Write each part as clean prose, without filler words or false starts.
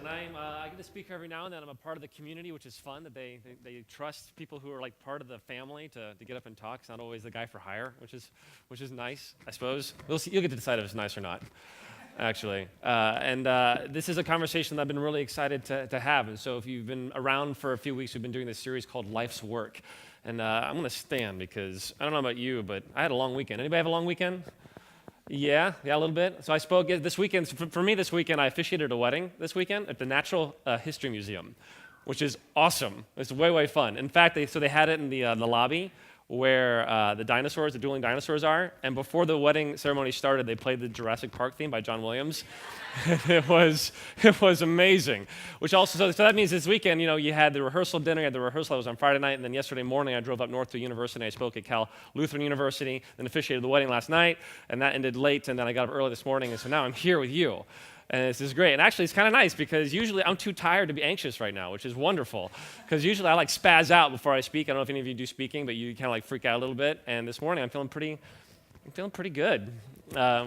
I get to speak every now and then. I'm a part of the community, which is fun, that they trust people who are like part of the family to get up and talk. It's not always the guy for hire, which is nice, I suppose. We'll see, you'll get to decide if it's nice or not, actually. This is a conversation that I've been really excited to have. And so if you've been around for a few weeks, we've been doing this series called Life's Work. And I'm going to stand because I don't know about you, but I had a long weekend. Anybody have a long weekend? Yeah, a little bit. So I spoke this weekend. For me this weekend, I officiated a wedding this weekend at the Natural History Museum, which is awesome. It's way fun. In fact, they had it in the lobby where the dueling dinosaurs are. And before the wedding ceremony started, they played the Jurassic Park theme by John Williams. it was amazing. Which also, so that means this weekend, you had the rehearsal dinner, you had the rehearsal that was on Friday night, and then yesterday morning I drove up north to university. I spoke at Cal Lutheran University, then officiated the wedding last night, and that ended late, and then I got up early this morning, and so now I'm here with you. And this is great. And actually, it's kind of nice because usually I'm too tired to be anxious right now, which is wonderful. Because usually I like spaz out before I speak. I don't know if any of you do speaking, but you kind of like freak out a little bit. And this morning I'm feeling pretty good,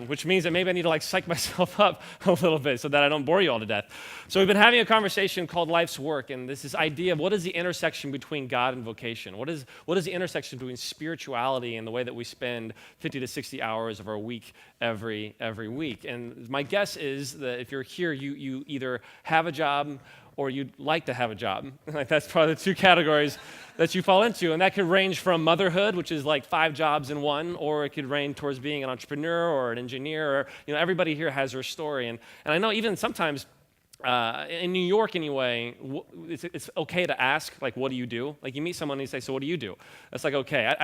which means that maybe I need to like psych myself up a little bit so that I don't bore you all to death. So we've been having a conversation called Life's Work, and this idea of what is the intersection between God and vocation? What is the intersection between spirituality and the way that we spend 50 to 60 hours of our week every week? And my guess is that if you're here, you either have a job or you'd like to have a job. Like that's probably the two categories that you fall into. And that could range from motherhood, which is like 5 jobs in one, or it could range towards being an entrepreneur or an engineer. Or, everybody here has their story. And I know even sometimes in New York anyway, it's okay to ask, like, what do you do? Like, you meet someone and you say, so what do you do? That's like, okay.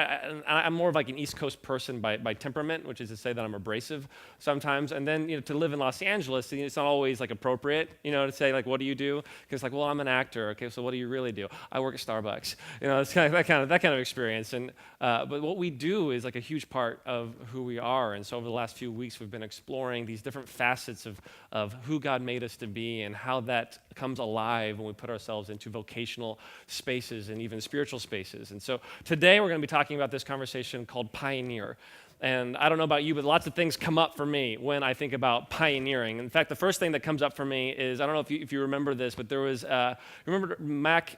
I'm more of like an East Coast person by temperament, which is to say that I'm abrasive sometimes. And then, to live in Los Angeles, it's not always like appropriate, to say like, what do you do? Because like, well, I'm an actor. Okay, so what do you really do? I work at Starbucks. It's kind of that kind of experience. And but what we do is like a huge part of who we are. And so over the last few weeks, we've been exploring these different facets of who God made us to be and how that comes alive when we put ourselves into vocational spaces and even spiritual spaces. And so today we're going to be talking about this conversation called pioneer. And I don't know about you, but lots of things come up for me when I think about pioneering. In fact, the first thing that comes up for me is, I don't know if you remember this, but there was, remember Mac,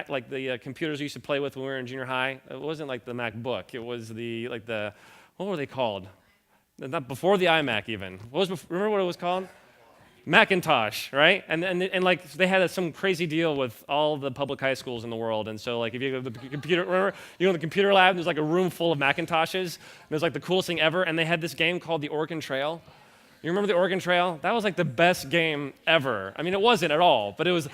like the computers we used to play with when we were in junior high? It wasn't like the MacBook. It was what were they called? Not before the iMac even. Remember what it was called? Macintosh, right? And like they had some crazy deal with all the public high schools in the world. And so like if you go to the computer, remember, you go to the computer lab, and there's like a room full of Macintoshes. And it was like the coolest thing ever. And they had this game called the Oregon Trail. You remember the Oregon Trail? That was like the best game ever. I mean, it wasn't at all, but it was.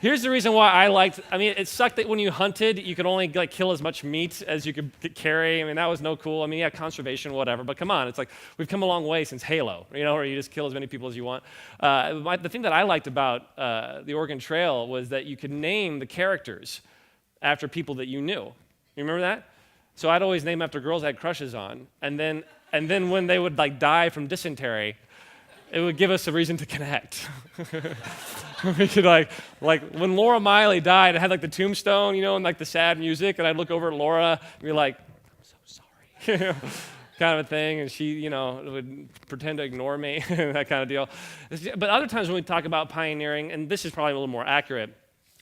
Here's the reason why I liked. I mean, it sucked that when you hunted, you could only like kill as much meat as you could carry. I mean, that was no cool. I mean, yeah, conservation, whatever. But come on, it's like we've come a long way since Halo, where you just kill as many people as you want. The thing that I liked about the Oregon Trail was that you could name the characters after people that you knew. You remember that? So I'd always name after girls I had crushes on, and then when they would like die from dysentery, it would give us a reason to connect. We could like when Laura Miley died, it had like the tombstone, and like the sad music, and I'd look over at Laura and be like, I'm so sorry. Kind of a thing, and she, would pretend to ignore me, that kind of deal. But other times when we talk about pioneering, and this is probably a little more accurate,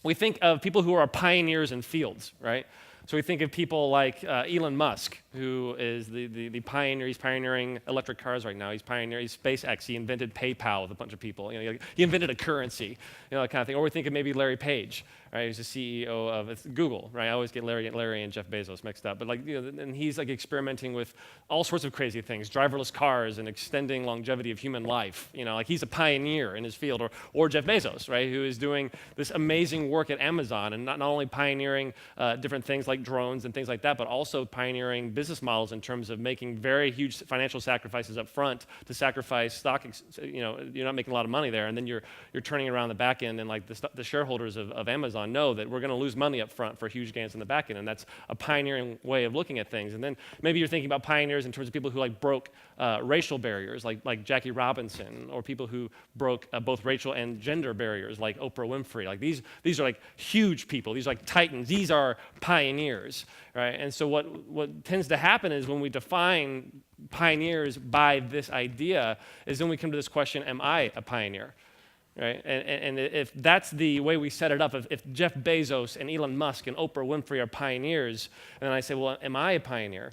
we think of people who are pioneers in fields, right? So we think of people like Elon Musk, who is the pioneer. He's pioneering electric cars right now. He's SpaceX. He invented PayPal with a bunch of people. He invented a currency, that kind of thing. Or we think of maybe Larry Page, right? He's the CEO of Google, right? I always get Larry and Jeff Bezos mixed up. But and he's like experimenting with all sorts of crazy things, driverless cars and extending longevity of human life. Like he's a pioneer in his field. Or Jeff Bezos, right? Who is doing this amazing work at Amazon and not only pioneering different things like drones and things like that, but also pioneering business models in terms of making very huge financial sacrifices up front to sacrifice stock. You're not making a lot of money there, and then you're turning around the back end, and like the shareholders of Amazon know that we're going to lose money up front for huge gains in the back end, and that's a pioneering way of looking at things. And then maybe you're thinking about pioneers in terms of people who like broke racial barriers, like Jackie Robinson, or people who broke both racial and gender barriers, like Oprah Winfrey. Like these are like huge people. These are like titans. These are pioneers, right? And so what tends to happen is when we define pioneers by this idea is then we come to this question, am I a pioneer? right? And if that's the way we set it up, if Jeff Bezos and Elon Musk and Oprah Winfrey are pioneers, and then I say, well, am I a pioneer?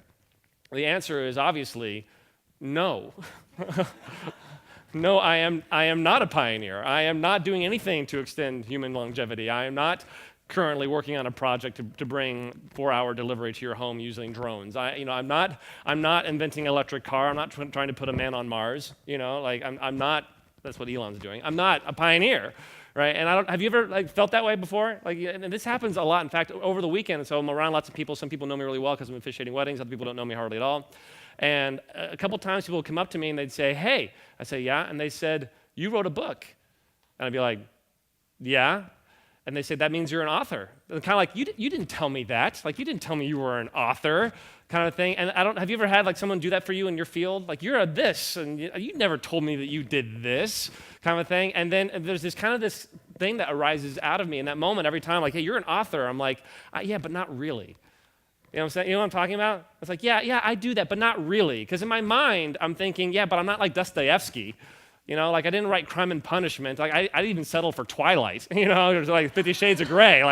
The answer is obviously no. No, I am not a pioneer. I am not doing anything to extend human longevity. I am not currently working on a project to bring 4-hour delivery to your home using drones. I'm not inventing an electric car. I'm not trying to put a man on Mars. I'm not. That's what Elon's doing. I'm not a pioneer, right? And have you ever felt that way before? And this happens a lot. In fact, over the weekend, so I'm around lots of people. Some people know me really well because I'm officiating weddings. Other people don't know me hardly at all. And a couple times people would come up to me and they'd say, "Hey," I say, "Yeah," and they said, "You wrote a book," and I'd be like, "Yeah." And they say, "That means you're an author." And kind of like, you didn't tell me that. You didn't tell me you were an author, kind of thing. And have you ever had someone do that for you in your field? You're a this, and you never told me that you did this, kind of thing. And then there's this thing that arises out of me in that moment every time, "Hey, you're an author." I'm like, "Yeah, but not really." You know what I'm saying? You know what I'm talking about? It's yeah, I do that, but not really. Because in my mind, I'm thinking, yeah, but I'm not like Dostoevsky. I didn't write Crime and Punishment. I didn't even settle for Twilight. There's 50 Shades of Grey.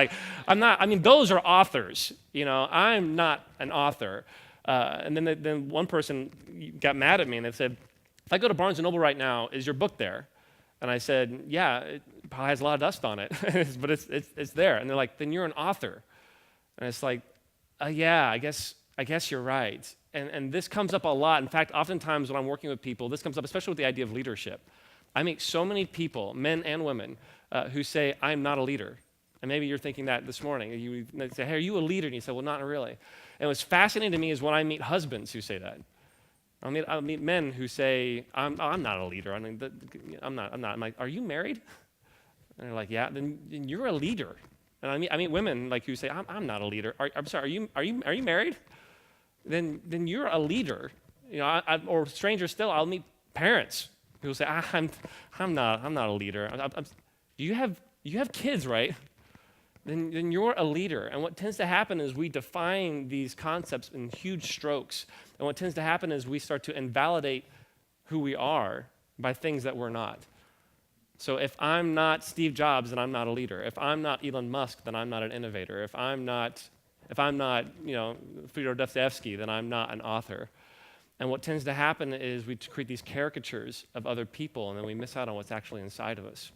I'm not. Those are authors. I'm not an author. And then one person got mad at me and they said, "If I go to Barnes & Noble right now, is your book there?" And I said, "Yeah, it probably has a lot of dust on it, but it's there." And they're like, "Then you're an author." And it's like, yeah, I guess you're right. And this comes up a lot. In fact, oftentimes when I'm working with people, this comes up, especially with the idea of leadership. I meet so many people, men and women, who say, "I'm not a leader." And maybe you're thinking that this morning. They say, "Hey, are you a leader?" And you say, "Well, not really." And what's fascinating to me is when I meet husbands who say that. I'll meet men who say, I'm not a leader. I'm not. I'm like, "Are you married?" And they're like, "Yeah." Then you're a leader. And I meet women who say, I'm not a leader. I'm sorry, are you married? Then you're a leader. Or stranger still, I'll meet parents who say, I'm not a leader. You have kids, right? Then you're a leader. And what tends to happen is we define these concepts in huge strokes. And what tends to happen is we start to invalidate who we are by things that we're not. So if I'm not Steve Jobs, then I'm not a leader. If I'm not Elon Musk, then I'm not an innovator. If I'm not Fyodor Dostoevsky, then I'm not an author. And what tends to happen is we create these caricatures of other people, and then we miss out on what's actually inside of us.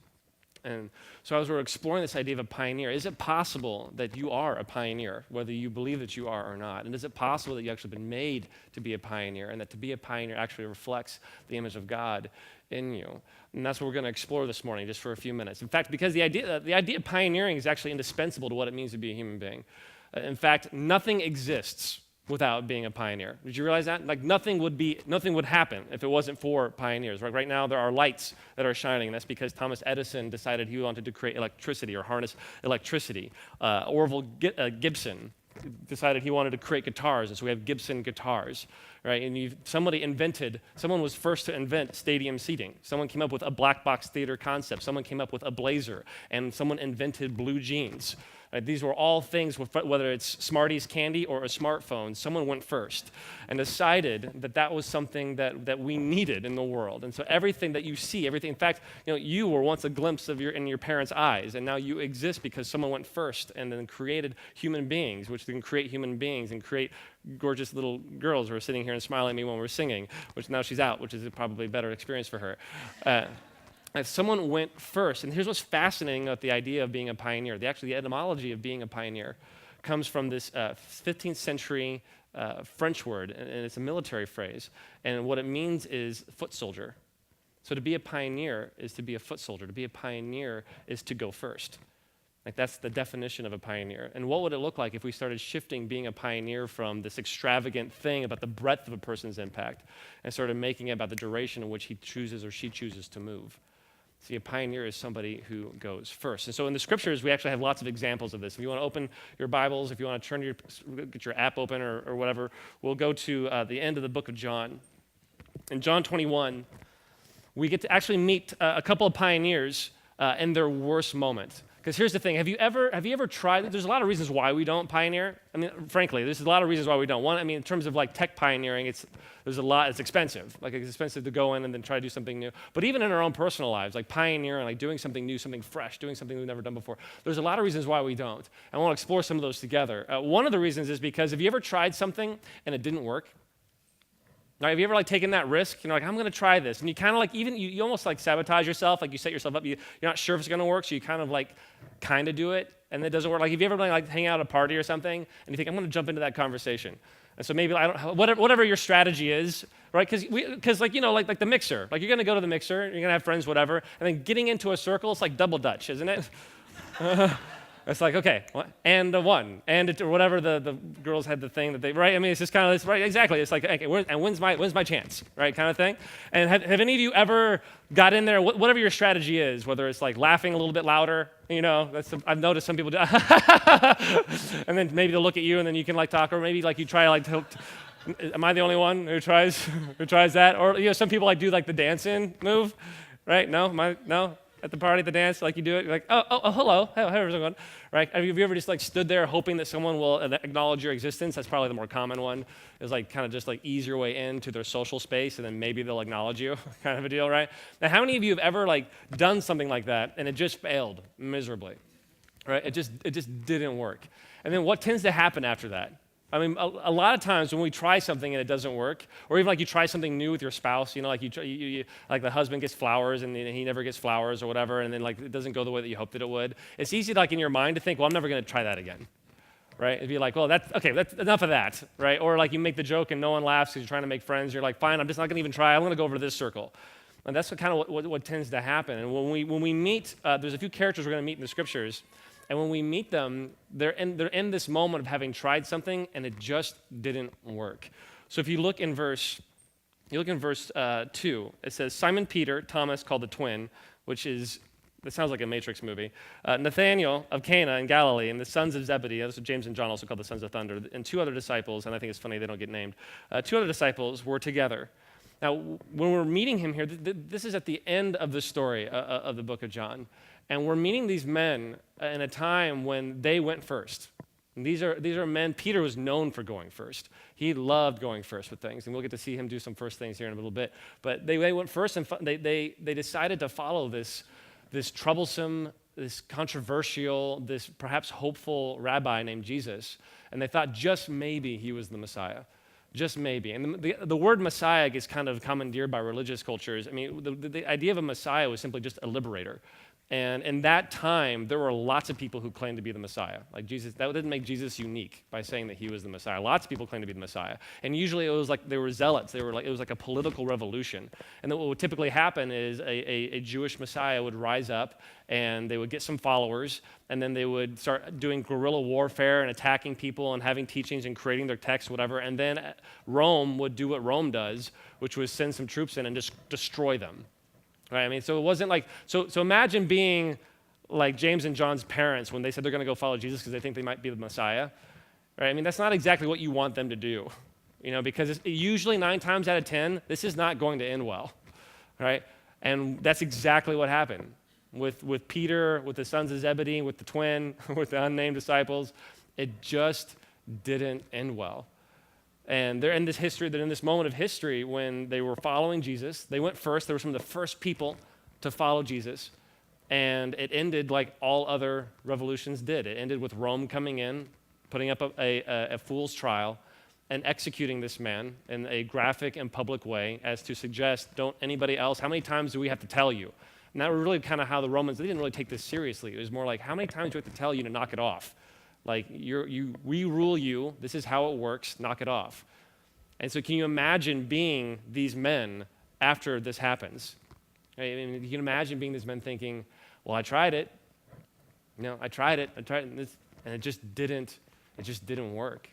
And so as we're exploring this idea of a pioneer, is it possible that you are a pioneer, whether you believe that you are or not? And is it possible that you've actually been made to be a pioneer, and that to be a pioneer actually reflects the image of God in you? And that's what we're going to explore this morning, just for a few minutes. In fact, because the idea of pioneering is actually indispensable to what it means to be a human being. In fact, nothing exists without being a pioneer. Did you realize that? Nothing would happen if it wasn't for pioneers. Right now, there are lights that are shining, and that's because Thomas Edison decided he wanted to create electricity or harness electricity. Orville Gibson decided he wanted to create guitars, and so we have Gibson guitars, right? And someone was first to invent stadium seating. Someone came up with a black box theater concept. Someone came up with a blazer, and someone invented blue jeans. Right? These were all things, whether it's Smarties candy or a smartphone, someone went first and decided that was something that we needed in the world. And so everything that you see, in fact, you were once a glimpse in your parents' eyes, and now you exist because someone went first and then created human beings, which then create human beings and create gorgeous little girls who are sitting here and smiling at me when we're singing, which now she's out, which is probably a better experience for her. Someone went first. And here's what's fascinating about the idea of being a pioneer. The etymology of being a pioneer comes from this 15th century French word, and it's a military phrase. And what it means is foot soldier. So to be a pioneer is to be a foot soldier. To be a pioneer is to go first. That's the definition of a pioneer. And what would it look like if we started shifting being a pioneer from this extravagant thing about the breadth of a person's impact and started making it about the duration in which he chooses or she chooses to move? See, a pioneer is somebody who goes first. And so in the scriptures, we actually have lots of examples of this. If you want to open your Bibles, if you want to get your app open or whatever, we'll go to the end of the book of John. In John 21, we get to actually meet a couple of pioneers in their worst moment. Because here's the thing, have you ever tried, there's a lot of reasons why we don't pioneer. I mean, frankly, there's a lot of reasons why we don't. One, I mean, in terms of like tech pioneering, it's expensive. Like it's expensive to go in and then try to do something new. But even in our own personal lives, like pioneering, like doing something new, something fresh, doing something we've never done before, there's a lot of reasons why we don't. I want to explore some of those together. One of the reasons is because have you ever tried something and it didn't work? Now, have you ever like taken that risk? Like, I'm going to try this. And you kind of like, even you almost like sabotage yourself. Like you set yourself up. You're not sure if it's going to work. So you kind of do it. And it doesn't work. Like, have you ever been like hanging out at a party or something? And you think, I'm going to jump into that conversation. And so maybe, whatever your strategy is, right? Because like, like the mixer. Like you're going to go to the mixer. You're going to have friends, whatever. And then getting into a circle, it's like double Dutch, isn't it? It's like, okay, and a one, and or whatever the girls had the thing that they, right? I mean, it's just kind of this, right? Exactly. It's like, okay, when's my chance, right? Kind of thing. And have any of you ever got in there, whatever your strategy is, whether it's like laughing a little bit louder, I've noticed some people do, and then maybe they'll look at you and then you can like talk, or maybe like you try like am I the only one who tries that? Or some people like do like the dancing move, right? No. At the party, at the dance, like you do it, you're like, oh, hello, how's everyone going, right? Have you ever just like stood there hoping that someone will acknowledge your existence? That's probably the more common one, is like kind of just like ease your way into their social space and then maybe they'll acknowledge you, kind of a deal, right? Now, how many of you have ever like done something like that and it just failed miserably, right? It just didn't work. And then what tends to happen after that? I mean, a lot of times when we try something and it doesn't work, or even like you try something new with your spouse, like you like the husband gets flowers and he never gets flowers or whatever, and then like it doesn't go the way that you hoped that it would. It's easy like in your mind to think, well, I'm never going to try that again, right? It'd be like, well, that's enough of that, right? Or like you make the joke and no one laughs because you're trying to make friends. You're like, fine, I'm just not going to even try. I'm going to go over to this circle. And that's what tends to happen. And when we meet, there's a few characters we're going to meet in the scriptures. And when we meet them, they're in this moment of having tried something and it just didn't work. So if you look in verse 2, it says, Simon Peter, Thomas called the twin, that sounds like a Matrix movie, Nathanael of Cana in Galilee, and the sons of Zebedee, that's what James and John also called the sons of thunder, and two other disciples, and I think it's funny they don't get named, two other disciples were together. Now, when we're meeting him here, this is at the end of the story of the book of John. And we're meeting these men in a time when they went first. And these are men, Peter was known for going first. He loved going first with things, and we'll get to see him do some first things here in a little bit. But they went first, and they decided to follow this troublesome, this controversial, this perhaps hopeful rabbi named Jesus. And they thought just maybe he was the Messiah. Just maybe. And the word Messiah gets kind of commandeered by religious cultures. I mean, the idea of a Messiah was simply just a liberator. And in that time, there were lots of people who claimed to be the Messiah. Like Jesus, that didn't make Jesus unique by saying that he was the Messiah. Lots of people claimed to be the Messiah. And usually it was like they were zealots. It was like a political revolution. And then what would typically happen is a Jewish Messiah would rise up and they would get some followers, and then they would start doing guerrilla warfare and attacking people and having teachings and creating their texts, whatever. And then Rome would do what Rome does, which was send some troops in and just destroy them. Right? I mean, so it wasn't like, so imagine being like James and John's parents when they said they're going to go follow Jesus because they think they might be the Messiah. Right? I mean, that's not exactly what you want them to do, because it's usually 9 times out of 10, this is not going to end well, right? And that's exactly what happened with Peter, with the sons of Zebedee, with the twin, with the unnamed disciples. It just didn't end well. And they're in this moment of history when they were following Jesus. They went first. They were some of the first people to follow Jesus. And it ended like all other revolutions did. It ended with Rome coming in, putting up a fool's trial, and executing this man in a graphic and public way as to suggest, don't anybody else, how many times do we have to tell you? And that was really kind of how the Romans, they didn't really take this seriously. It was more like, how many times do we have to tell you to knock it off? Like, we rule you, this is how it works, knock it off. And so can you imagine being these men after this happens? I mean, you can imagine being these men thinking, well, I tried it. I tried it, and it just didn't work.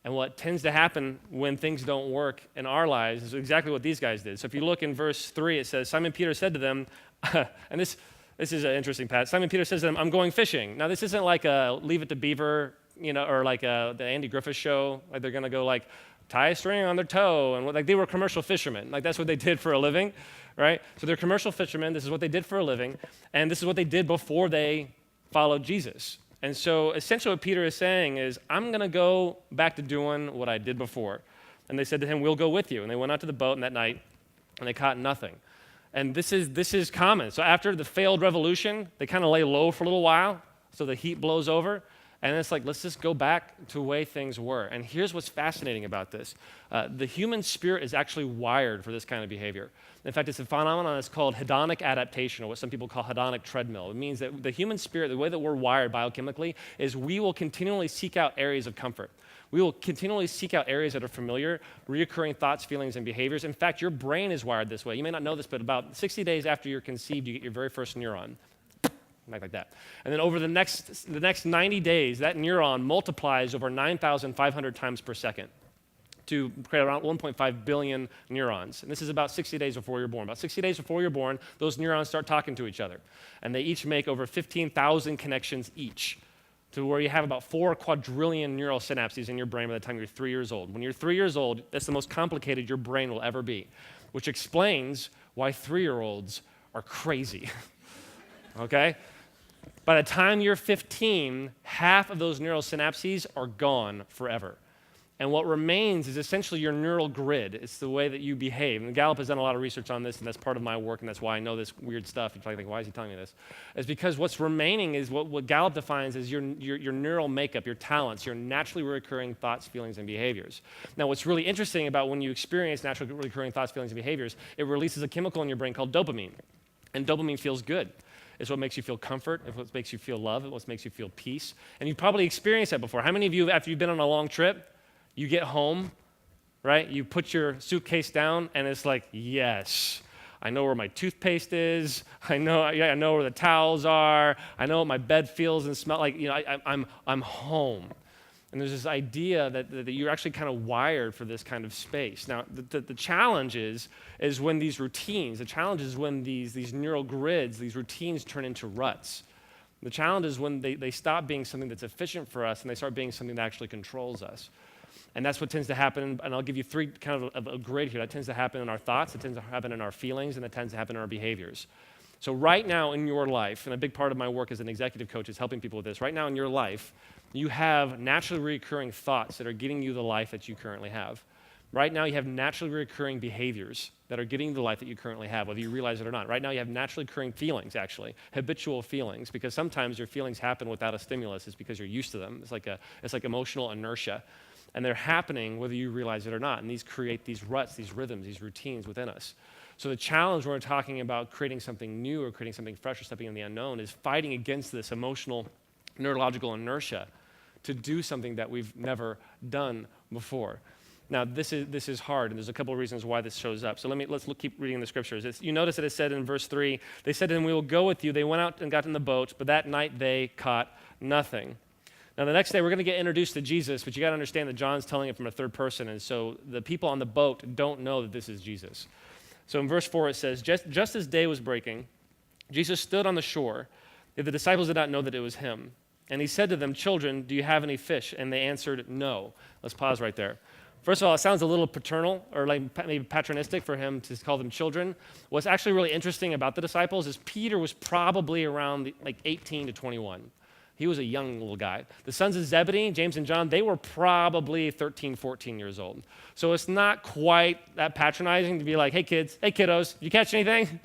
And what tends to happen when things don't work in our lives is exactly what these guys did. So if you look in verse 3, it says, Simon Peter said to them, and this is an interesting passage. Simon Peter says to them, I'm going fishing. Now, this isn't like a Leave It to Beaver, or like the Andy Griffith show. Like they're going to go like tie a string on their toe. And like they were commercial fishermen. Like that's what they did for a living, right? So they're commercial fishermen. This is what they did for a living. And this is what they did before they followed Jesus. And so essentially what Peter is saying is, I'm going to go back to doing what I did before. And they said to him, we'll go with you. And they went out to the boat and that night, and they caught nothing. And this is common. So after the failed revolution, they kind of lay low for a little while, so the heat blows over. And it's like, let's just go back to the way things were. And here's what's fascinating about this. The human spirit is actually wired for this kind of behavior. In fact, it's a phenomenon that's called hedonic adaptation, or what some people call hedonic treadmill. It means that the human spirit, the way that we're wired biochemically, is we will continually seek out areas of comfort. We will continually seek out areas that are familiar, reoccurring thoughts, feelings, and behaviors. In fact, your brain is wired this way. You may not know this, but about 60 days after you're conceived, you get your very first neuron. Like that. And then over the next 90 days, that neuron multiplies over 9,500 times per second to create around 1.5 billion neurons. And this is about 60 days before you're born. About 60 days before you're born, those neurons start talking to each other. And they each make over 15,000 connections each, to where you have about 4 quadrillion neural synapses in your brain by the time you're 3 years old. When you're 3 years old, that's the most complicated your brain will ever be, which explains why 3-year-olds are crazy. Okay? By the time you're 15, half of those neural synapses are gone forever. And what remains is essentially your neural grid. It's the way that you behave. And Gallup has done a lot of research on this, and that's part of my work, and that's why I know this weird stuff. You're probably thinking, why is he telling me this? It's because what's remaining is what Gallup defines as your neural makeup, your talents, your naturally recurring thoughts, feelings, and behaviors. Now, what's really interesting about when you experience naturally recurring thoughts, feelings, and behaviors, it releases a chemical in your brain called dopamine. And dopamine feels good. It's what makes you feel comfort, it's what makes you feel love, it's what makes you feel peace. And you've probably experienced that before. How many of you, after you've been on a long trip, you get home, right? You put your suitcase down, and it's like, yes, I know where my toothpaste is. I know where the towels are. I know what my bed feels and smells like. I'm home. And there's this idea that you're actually kind of wired for this kind of space. Now, the challenge is when these routines, the challenge is when these neural grids, these routines turn into ruts. The challenge is when they stop being something that's efficient for us and they start being something that actually controls us. And that's what tends to happen, and I'll give you 3 kind of a grid here. That tends to happen in our thoughts, it tends to happen in our feelings, and it tends to happen in our behaviors. So right now in your life, and a big part of my work as an executive coach is helping people with this, right now in your life, you have naturally recurring thoughts that are getting you the life that you currently have. Right now you have naturally recurring behaviors that are getting you the life that you currently have, whether you realize it or not. Right now you have naturally recurring feelings, actually, habitual feelings, because sometimes your feelings happen without a stimulus. It's because you're used to them. It's like emotional inertia. And they're happening whether you realize it or not. And these create these ruts, these rhythms, these routines within us. So the challenge when we're talking about creating something new or creating something fresh or stepping in the unknown is fighting against this emotional, neurological inertia to do something that we've never done before. Now, this is hard, and there's a couple of reasons why this shows up. So let's keep reading the scriptures. You notice that it said in verse 3, they said to him, we will go with you. They went out and got in the boat, but that night they caught nothing. Now, the next day, we're going to get introduced to Jesus, but you got to understand that John's telling it from a third person, and so the people on the boat don't know that this is Jesus. So in verse 4, it says, just as day was breaking, Jesus stood on the shore, yet the disciples did not know that it was him. And he said to them, children, do you have any fish? And they answered, no. Let's pause right there. First of all, it sounds a little paternal or like maybe patronistic for him to call them children. What's actually really interesting about the disciples is Peter was probably around 18 to 21. He was a young little guy. The sons of Zebedee, James and John, they were probably 13, 14 years old. So it's not quite that patronizing to be like, hey kids, hey kiddos, did you catch anything?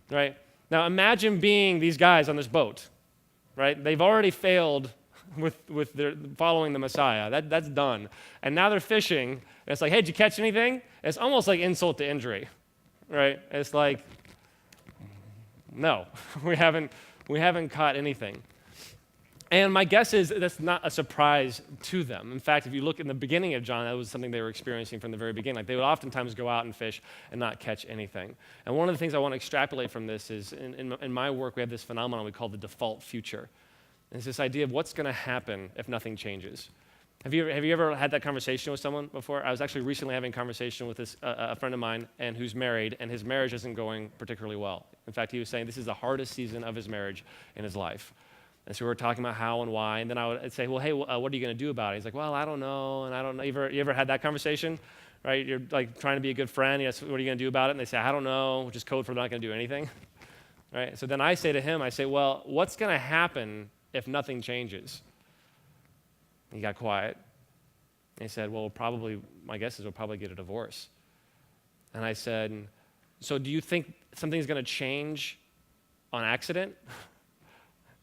Right? Now imagine being these guys on this boat. Right? They've already failed with their following the Messiah. That's done. And now they're fishing. And it's like, hey, did you catch anything? It's almost like insult to injury. Right? It's like, no, we haven't caught anything. And my guess is that's not a surprise to them. In fact, if you look in the beginning of John, that was something they were experiencing from the very beginning. Like they would oftentimes go out and fish and not catch anything. And one of the things I want to extrapolate from this is in my work, we have this phenomenon we call the default future. And it's this idea of what's going to happen if nothing changes. Have you ever had that conversation with someone before? I was actually recently having a conversation with a friend of mine and who's married, and his marriage isn't going particularly well. In fact, he was saying this is the hardest season of his marriage in his life. And so we were talking about how and why, and then I would say, well, hey, what are you going to do about it? He's like, well, I don't know, and I don't know. You ever had that conversation, right? You're like trying to be a good friend. Yes, what are you going to do about it? And they say, I don't know, which is code for not going to do anything, right? So then I say to him, well, what's going to happen if nothing changes? He got quiet. He said, well, my guess is we'll probably get a divorce. And I said, so do you think something's going to change on accident?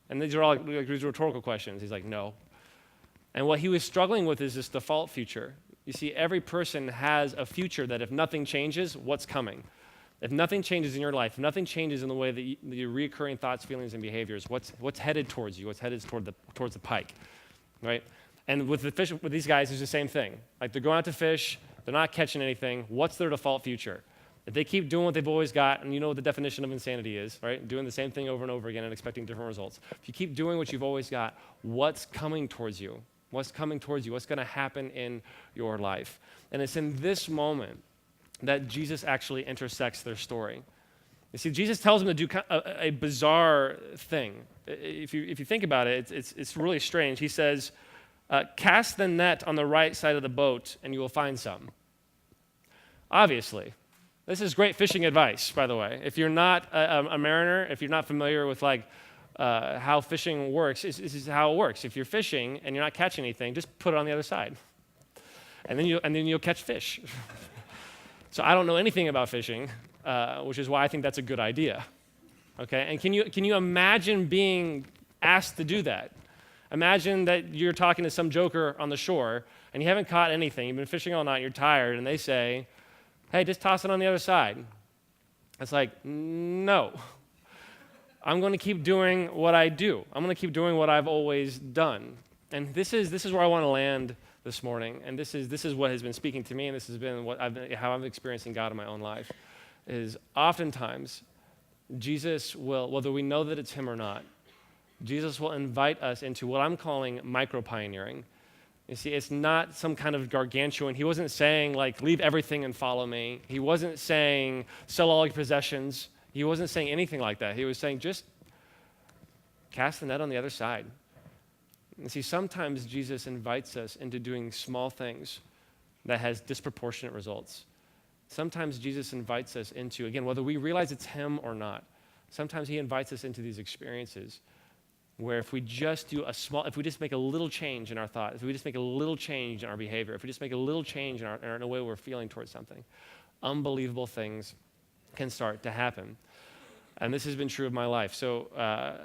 And these are all these rhetorical questions. He's like, no. And what he was struggling with is this default future. You see, every person has a future that if nothing changes, what's coming? If nothing changes in your life, if nothing changes in the way that your recurring thoughts, feelings, and behaviors, what's headed towards you? What's headed towards the pike, right? And with these guys, it's the same thing. Like they're going out to fish, they're not catching anything. What's their default future? If they keep doing what they've always got, and you know what the definition of insanity is, right? Doing the same thing over and over again and expecting different results. If you keep doing what you've always got, what's coming towards you? What's coming towards you? What's going to happen in your life? And it's in this moment that Jesus actually intersects their story. You see, Jesus tells them to do a bizarre thing. If you think about it, it's really strange. He says, cast the net on the right side of the boat and you will find some. Obviously. This is great fishing advice, by the way. If you're not a mariner, if you're not familiar with how fishing works, this is how it works. If you're fishing and you're not catching anything, just put it on the other side. And then you'll catch fish. So I don't know anything about fishing, which is why I think that's a good idea. Okay? And can you imagine being asked to do that? Imagine that you're talking to some joker on the shore and you haven't caught anything. You've been fishing all night, you're tired, and they say, hey, just toss it on the other side. It's like, no. I'm going to keep doing what I do. I'm going to keep doing what I've always done. And this is where I want to land this morning. And this is what has been speaking to me, and this has been how I'm experiencing God in my own life, is oftentimes Jesus will, whether we know that it's him or not, Jesus will invite us into what I'm calling micro-pioneering. You see, it's not some kind of gargantuan. He wasn't saying, leave everything and follow me. He wasn't saying, sell all your possessions. He wasn't saying anything like that. He was saying, just cast the net on the other side. And see, sometimes Jesus invites us into doing small things that has disproportionate results. Sometimes Jesus invites us into, again, whether we realize it's him or not, sometimes he invites us into these experiences where if we just make a little change in our thought, if we just make a little change in our behavior, if we just make a little change in the way we're feeling towards something, unbelievable things can start to happen. And this has been true of my life. So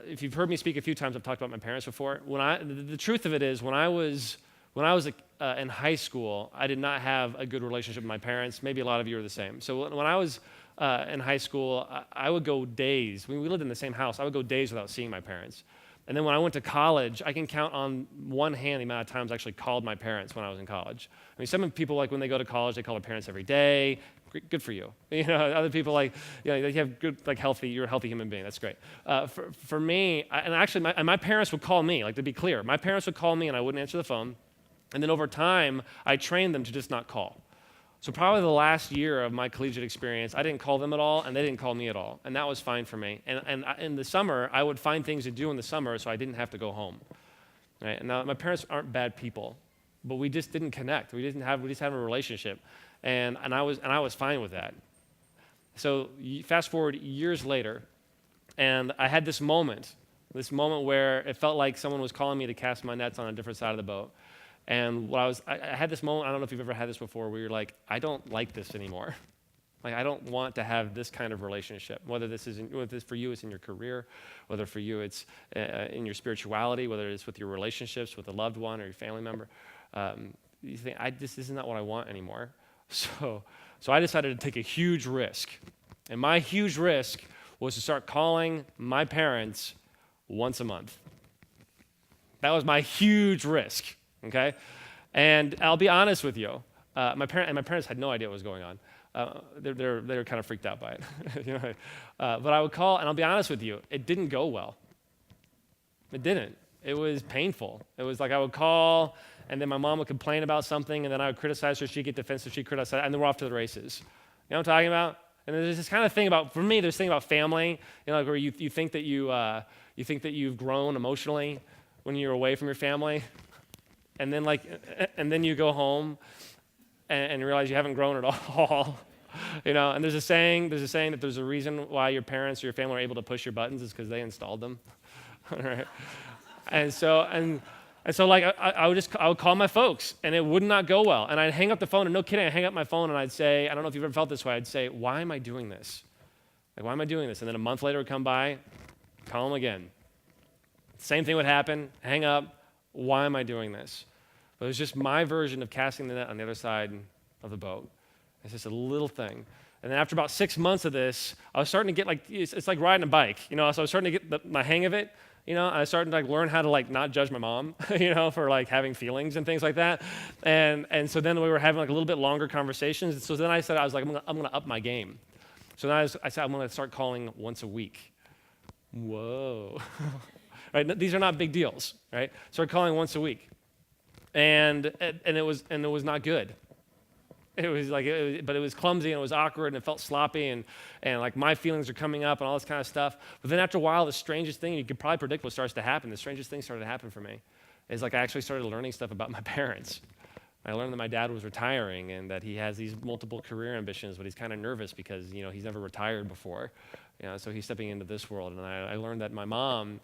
if you've heard me speak a few times, I've talked about my parents before. The truth of it is, when I was in high school, I did not have a good relationship with my parents. Maybe a lot of you are the same. So when I was in high school, I would go days. We lived in the same house. I would go days without seeing my parents. And then when I went to college, I can count on one hand the amount of times I actually called my parents when I was in college. I mean, some people, when they go to college, they call their parents every day. Good for you. Other people they have good, you're a healthy human being. That's great. For me, my parents would call me, to be clear. My parents would call me and I wouldn't answer the phone. And then over time, I trained them to just not call. So probably the last year of my collegiate experience, I didn't call them at all, and they didn't call me at all. And that was fine for me. And in the summer, I would find things to do in the summer so I didn't have to go home. Right? And now, my parents aren't bad people, but we just didn't connect. We just had a relationship. And I was fine with that. So fast forward years later, and I had this moment where it felt like someone was calling me to cast my nets on a different side of the boat. And I had this moment, I don't know if you've ever had this before, where you're like, I don't like this anymore. I don't want to have this kind of relationship, whether this for you it's in your career, whether for you it's in your spirituality, whether it's with your relationships with a loved one or your family member. You think, this is not what I want anymore. So I decided to take a huge risk. And my huge risk was to start calling my parents once a month. That was my huge risk. Okay, and I'll be honest with you. My parents had no idea what was going on. They're kind of freaked out by it. But I would call, and I'll be honest with you, it didn't go well. It didn't. It was painful. It was I would call, and then my mom would complain about something, and then I would criticize her. She'd get defensive. She'd criticize, and then we're off to the races. You know what I'm talking about? And there's this kind of thing for me. There's this thing about family, where you think that you've grown emotionally when you're away from your family. And then you go home and you realize you haven't grown at all, And there's a saying that there's a reason why your parents or your family are able to push your buttons is because they installed them. All right. And so like I would call my folks and it would not go well. And I'd hang up the phone, and no kidding, I'd hang up my phone and I'd say, I don't know if you've ever felt this way, I'd say, why am I doing this? Like, why am I doing this? And then a month later would come by, call them again. Same thing would happen, hang up, why am I doing this? But it was just my version of casting the net on the other side of the boat. It's just a little thing. And then after about 6 months of this, I was starting to get like, it's like riding a bike, so I was starting to get my hang of it. I started to like learn how to like not judge my mom, for like having feelings and things like that. And so then we were having like a little bit longer conversations. So then I said, I was like, I'm gonna up my game. So then I said, I'm gonna start calling once a week. Whoa, right? These are not big deals, right? Started calling once a week, and it was not good. It was like, but it was clumsy and it was awkward and it felt sloppy and like my feelings are coming up and all this kind of stuff. But then after a while, the strangest thing, you could probably predict what starts to happen. The strangest thing started to happen for me is like I actually started learning stuff about my parents. I learned that my dad was retiring and that he has these multiple career ambitions, but he's kind of nervous because, he's never retired before. So he's stepping into this world. And I learned that my mom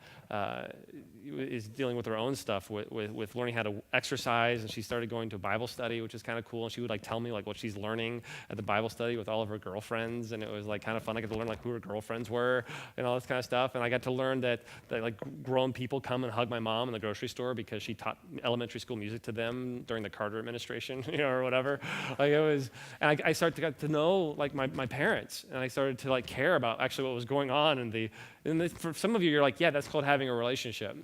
is dealing with her own stuff with learning how to exercise, and she started going to a Bible study, which is kind of cool. And she would like tell me like what she's learning at the Bible study with all of her girlfriends, and it was like kind of fun. I got to learn like who her girlfriends were and all this kind of stuff. And I got to learn that like grown people come and hug my mom in the grocery store because she taught elementary school music to them during the Carter administration, or whatever. Like it was, and I started to get to know like my parents, and I started to like care about actually what was going on for some of you, you're like, yeah, that's called having a relationship,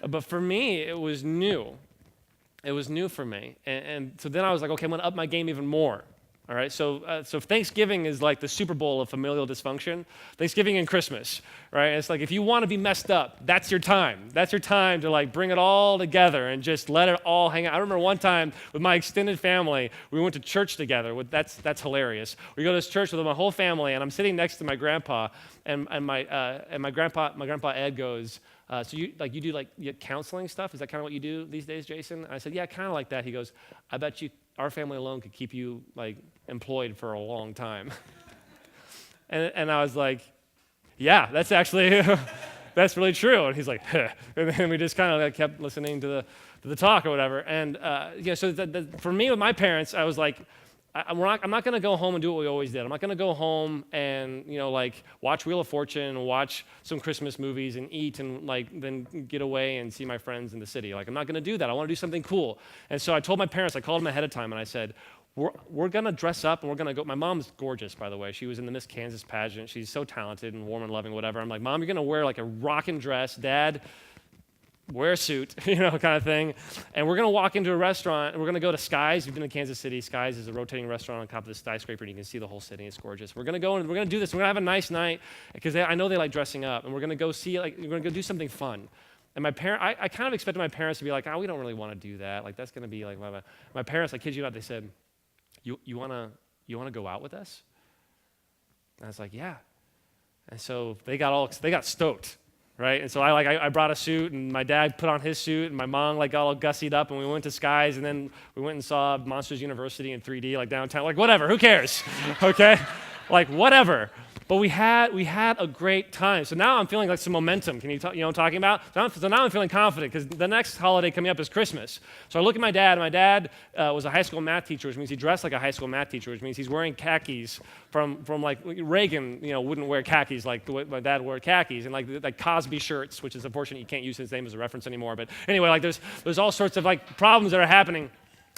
But for me, it was new. It was new for me. And so then I was like, okay, I'm going to up my game even more. All right, so Thanksgiving is like the Super Bowl of familial dysfunction. Thanksgiving and Christmas, right? It's like if you want to be messed up, that's your time. That's your time to like bring it all together and just let it all hang out. I remember one time with my extended family, we went to church together. That's hilarious. We go to this church with my whole family, and I'm sitting next to my grandpa, and my grandpa Ed goes, so you do counseling stuff? Is that kind of what you do these days, Jason? And I said, yeah, kind of like that. He goes, I bet you our family alone could keep you like employed for a long time. and I was like, yeah, that's actually, that's really true. And he's like, huh. And then we just kind of like kept listening to the talk or whatever. And so for me with my parents, I was like, I'm not going to go home and do what we always did. I'm not going to go home and, like watch Wheel of Fortune and watch some Christmas movies and eat and like then get away and see my friends in the city. Like, I'm not going to do that. I want to do something cool. And so I told my parents, I called them ahead of time and I said, we're going to dress up and we're going to go. My mom's gorgeous, by the way. She was in the Miss Kansas pageant. She's so talented and warm and loving, whatever. I'm like, Mom, you're going to wear like a rockin' dress. Dad, wear a suit, kind of thing. And we're going to walk into a restaurant, and we're going to go to Skies. You've been to Kansas City. Skies is a rotating restaurant on top of the skyscraper, and you can see the whole city. It's gorgeous. We're going to go, and we're going to do this. We're going to have a nice night, because I know they like dressing up, and we're going to go see, we're going to go do something fun. And I kind of expected my parents to be like, we don't really want to do that. Like, that's going to be like, blah, blah. My parents, I kid you not, they said, you want to go out with us? And I was like, yeah. And so they got stoked. Right, and so I brought a suit, and my dad put on his suit, and my mom got all gussied up, and we went to Skies, and then we went and saw Monsters University in 3D, like downtown, like whatever, who cares, okay, like whatever. But we had a great time. So now I'm feeling like some momentum. Can you what I'm talking about? So now I'm feeling confident because the next holiday coming up is Christmas. So I look at my dad. My dad was a high school math teacher, which means he dressed like a high school math teacher, which means he's wearing khakis from like Reagan, wouldn't wear khakis like the way my dad wore khakis, and like Cosby shirts, which is unfortunate you can't use his name as a reference anymore. But anyway, like there's all sorts of like problems that are happening.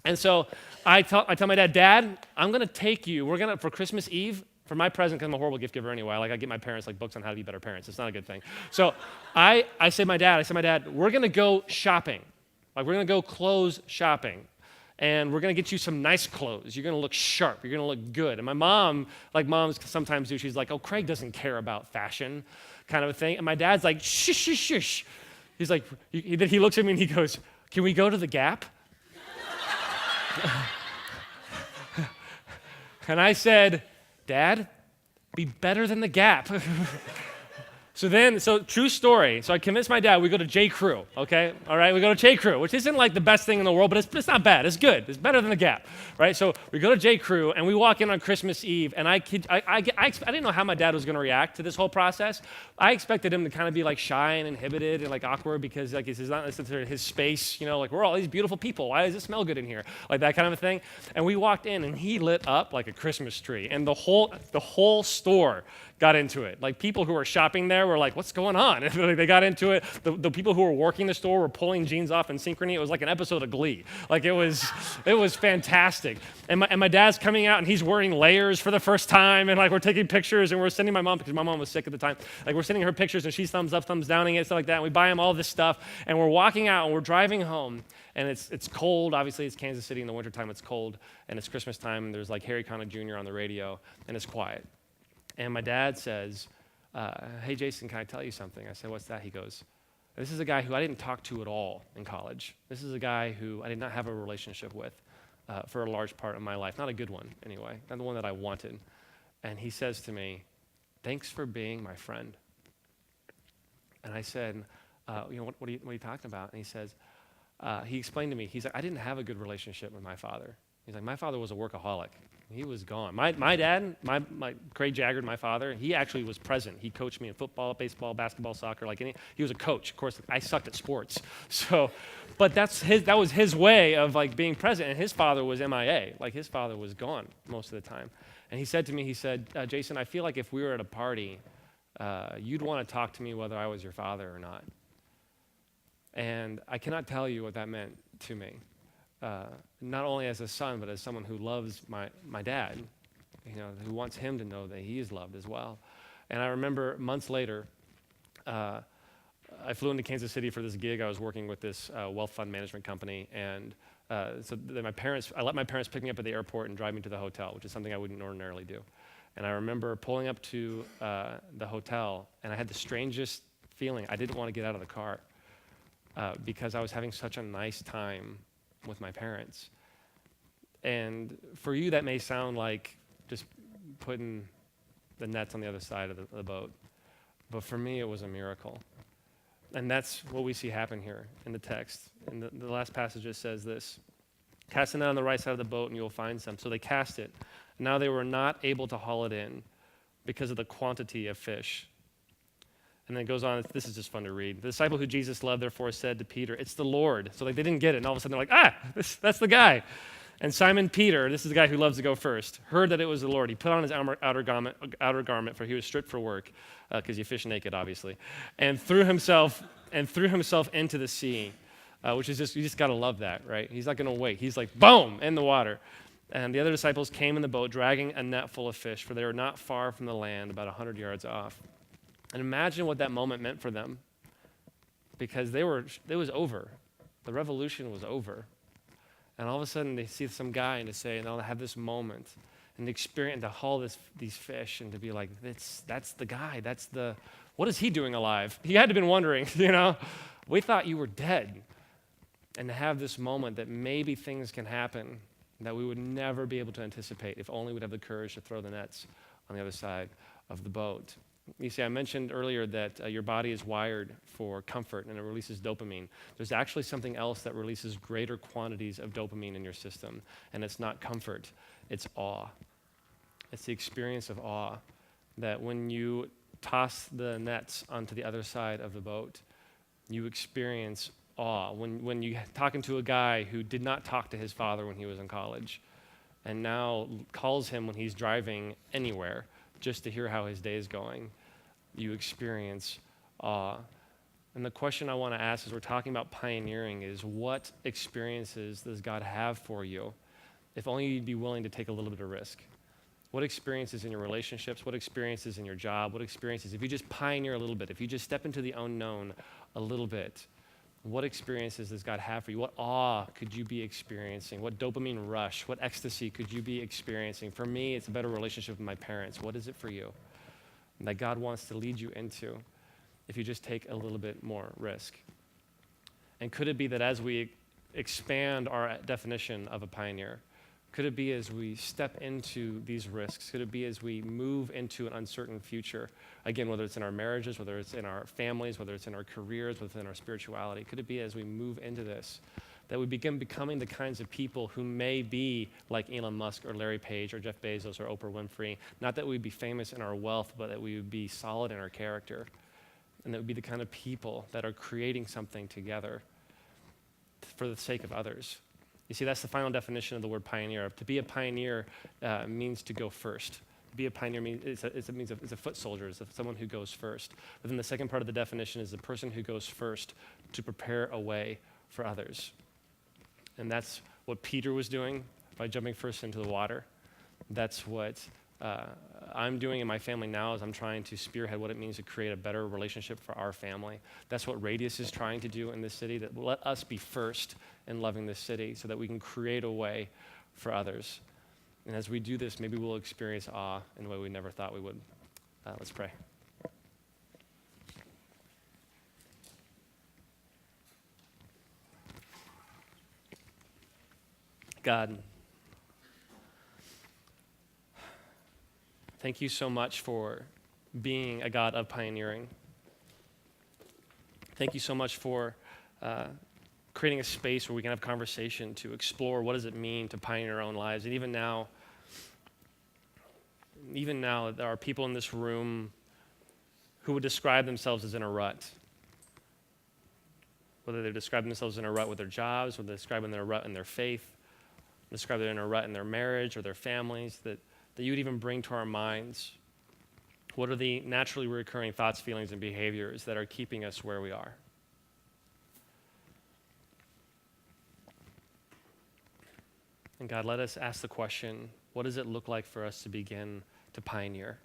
And so I tell my dad, I'm gonna take you. We're gonna for Christmas Eve. For my present, because I'm a horrible gift giver anyway, I get my parents like books on how to be better parents. It's not a good thing. So I say my dad, we're gonna go shopping. Like we're gonna go clothes shopping. And we're gonna get you some nice clothes. You're gonna look sharp, you're gonna look good. And my mom, like moms sometimes do, she's like, oh, Craig doesn't care about fashion, kind of a thing. And my dad's like, shush, shush, shush. He's like, he looks at me and he goes, can we go to the Gap? And I said, Dad, be better than the Gap. So true story. So I convinced my dad, we go to J. Crew, okay? All right, we go to J. Crew, which isn't like the best thing in the world, but it's not bad. It's good. It's better than the Gap, right? So we go to J. Crew, and we walk in on Christmas Eve, and I didn't know how my dad was going to react to this whole process. I expected him to kind of be like shy and inhibited and like awkward because like it's not necessarily his space, like we're all these beautiful people. Why does it smell good in here? Like that kind of a thing. And we walked in, and he lit up like a Christmas tree, and the whole store got into it. Like people who were shopping there were like, what's going on? And they got into it. The people who were working the store were pulling jeans off in synchrony. It was like an episode of Glee. Like it was fantastic. And my dad's coming out and he's wearing layers for the first time. And like we're taking pictures and we're sending my mom, because my mom was sick at the time. Like we're sending her pictures and she's thumbs up, thumbs downing it, stuff like that. And we buy him all this stuff. And we're walking out and we're driving home. And it's cold. Obviously, it's Kansas City in the wintertime. It's cold. And it's Christmas time. And there's like Harry Connick Jr. on the radio. And it's quiet. And my dad says, hey, Jason, can I tell you something? I said, what's that? He goes, this is a guy who I didn't talk to at all in college. This is a guy who I did not have a relationship with for a large part of my life. Not a good one, anyway. Not the one that I wanted. And he says to me, thanks for being my friend. And I said, what are you talking about? And he says, he explained to me, he's like, I didn't have a good relationship with my father. He's like, my father was a workaholic. He was gone. My dad, my Craig Jaggard, my father, he actually was present. He coached me in football, baseball, basketball, soccer, he was a coach. Of course, I sucked at sports. So, but that was his way of like being present. And his father was MIA. Like his father was gone most of the time. And he said to me, Jason, I feel like if we were at a party, you'd want to talk to me whether I was your father or not. And I cannot tell you what that meant to me. Not only as a son, but as someone who loves my dad, who wants him to know that he is loved as well. And I remember months later, I flew into Kansas City for this gig. I was working with this wealth fund management company, and so then I let my parents pick me up at the airport and drive me to the hotel, which is something I wouldn't ordinarily do. And I remember pulling up to the hotel, and I had the strangest feeling. I didn't want to get out of the car because I was having such a nice time with my parents. And for you, that may sound like just putting the nets on the other side of the boat. But for me, it was a miracle. And that's what we see happen here in the text. In the last passage, it says this, cast it down on the right side of the boat and you'll find some. So they cast it. Now they were not able to haul it in because of the quantity of fish. And then it goes on, this is just fun to read. The disciple who Jesus loved, therefore, said to Peter, it's the Lord. So they didn't get it, and all of a sudden they're like, that's the guy. And Simon Peter, this is the guy who loves to go first, heard that it was the Lord. He put on his outer garment, for he was stripped for work, because you fish naked, obviously, and threw himself into the sea, which is just, you just got to love that, right? He's not going to wait. He's like, boom, in the water. And the other disciples came in the boat, dragging a net full of fish, for they were not far from the land, about 100 yards off. And imagine what that moment meant for them, because it was over. The revolution was over. And all of a sudden they see some guy and they'll have this moment and experience to haul these fish and to be like, that's the guy. What is he doing alive? He had to have been wondering, we thought you were dead. And to have this moment that maybe things can happen that we would never be able to anticipate if only we'd have the courage to throw the nets on the other side of the boat. You see, I mentioned earlier that your body is wired for comfort and it releases dopamine. There's actually something else that releases greater quantities of dopamine in your system, and it's not comfort, it's awe. It's the experience of awe, that when you toss the nets onto the other side of the boat, you experience awe. When you're talking to a guy who did not talk to his father when he was in college, and now calls him when he's driving anywhere, just to hear how his day is going, you experience awe. And the question I want to ask as we're talking about pioneering is, what experiences does God have for you if only you'd be willing to take a little bit of risk? What experiences in your relationships, what experiences in your job, what experiences, if you just pioneer a little bit, if you just step into the unknown a little bit, what experiences does God have for you? What awe could you be experiencing? What dopamine rush, what ecstasy could you be experiencing? For me, it's a better relationship with my parents. What is it for you that God wants to lead you into if you just take a little bit more risk? And could it be that as we expand our definition of a pioneer, Could it be as we step into these risks? Could it be as we move into an uncertain future? Again, whether it's in our marriages, whether it's in our families, whether it's in our careers, within our spirituality. Could it be as we move into this that we begin becoming the kinds of people who may be like Elon Musk or Larry Page or Jeff Bezos or Oprah Winfrey? Not that we'd be famous in our wealth, but that we would be solid in our character. And that would be the kind of people that are creating something together for the sake of others. You see, that's the final definition of the word pioneer. To be a pioneer means to go first. To be a pioneer means it's a foot soldier, it's someone who goes first. But then the second part of the definition is the person who goes first to prepare a way for others. And that's what Peter was doing by jumping first into the water. That's what I'm doing in my family now as I'm trying to spearhead what it means to create a better relationship for our family. That's what Radius is trying to do in this city, that let us be first in loving this city so that we can create a way for others. And as we do this, maybe we'll experience awe in a way we never thought we would. Let's pray. God, thank you so much for being a God of pioneering. Thank you so much for creating a space where we can have conversation to explore what does it mean to pioneer our own lives. And even now, there are people in this room who would describe themselves as in a rut. Whether they describe themselves in a rut with their jobs, whether they describe in a rut in their faith, describe they're in a rut in their marriage or their families, that you would even bring to our minds. What are the naturally recurring thoughts, feelings, and behaviors that are keeping us where we are? And God, let us ask the question, what does it look like for us to begin to pioneer?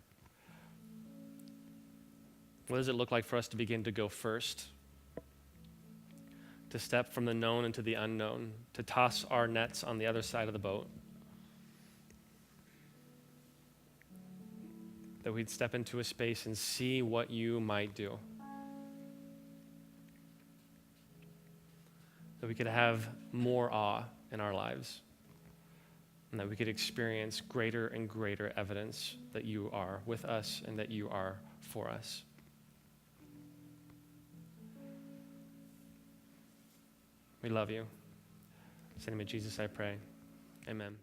What does it look like for us to begin to go first? To step from the known into the unknown, to toss our nets on the other side of the boat. That we'd step into a space and see what you might do. That we could have more awe in our lives. And that we could experience greater and greater evidence that you are with us and that you are for us. We love you. In the name of Jesus, I pray. Amen.